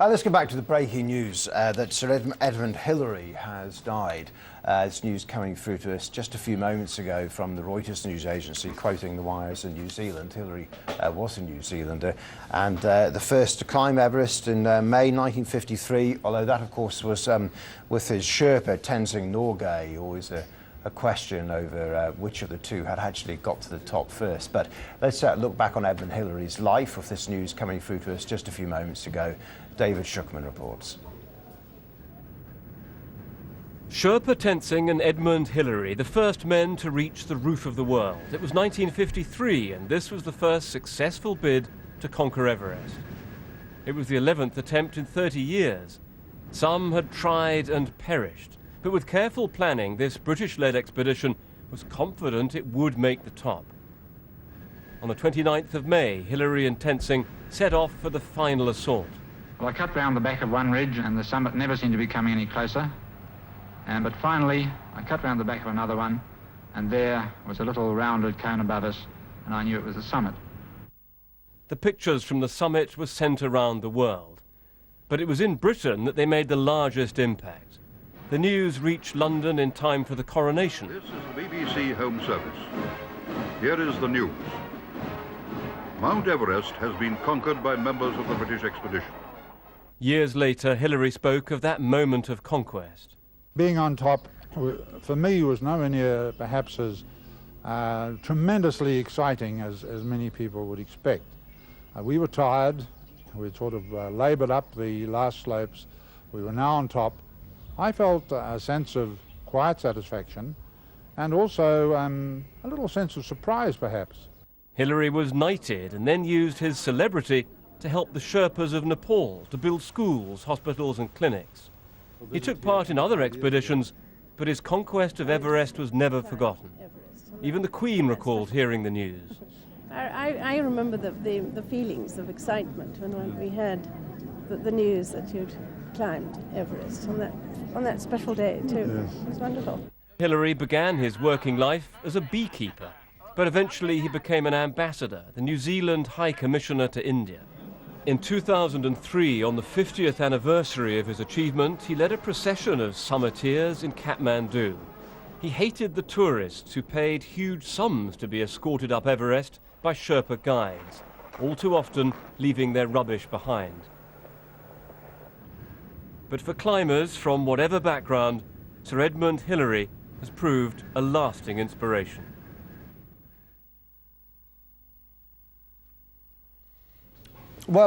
Let's go back to the breaking news that Sir Edmund Hillary has died. This news coming through to us just a few moments ago from the Reuters news agency, quoting the wires in New Zealand. Hillary was a New Zealander and the first to climb Everest in May 1953, although that, of course, was with his Sherpa, Tenzing Norgay, always a question over which of the two had actually got to the top first. But let's look back on Edmund Hillary's life with this news coming through to us just a few moments ago. David Shuckman reports. Sherpa Tenzing and Edmund Hillary, the first men to reach the roof of the world. It was 1953, and this was the first successful bid to conquer Everest. It was the 11th attempt in 30 years. Some had tried and perished. But with careful planning, this British-led expedition was confident it would make the top. On the 29th of May, Hillary and Tenzing set off for the final assault. Well, I cut round the back of one ridge and the summit never seemed to be coming any closer. But finally, I cut round the back of another one, and there was a little rounded cone above us, and I knew it was the summit. The pictures from the summit were sent around the world. But it was in Britain that they made the largest impact. The news reached London in time for the coronation. This is the BBC Home Service. Here is the news. Mount Everest has been conquered by members of the British expedition. Years later, Hillary spoke of that moment of conquest. Being on top, for me, was nowhere near perhaps as tremendously exciting as many people would expect. We were tired. We'd sort of laboured up the last slopes. We were now on top. I felt a sense of quiet satisfaction and also a little sense of surprise, perhaps. Hillary was knighted and then used his celebrity to help the Sherpas of Nepal to build schools, hospitals and clinics. He took part in other expeditions, but his conquest of Everest was never forgotten. Even the Queen recalled hearing the news. I remember the feelings of excitement when we heard the news that you'd climbed Everest on that special day too. Yes. It was wonderful. Hillary began his working life as a beekeeper, but eventually he became an ambassador, the New Zealand High Commissioner to India. In 2003, on the 50th anniversary of his achievement, he led a procession of summiteers in Kathmandu. He hated the tourists who paid huge sums to be escorted up Everest by Sherpa guides, all too often leaving their rubbish behind. But for climbers from whatever background, Sir Edmund Hillary has proved a lasting inspiration.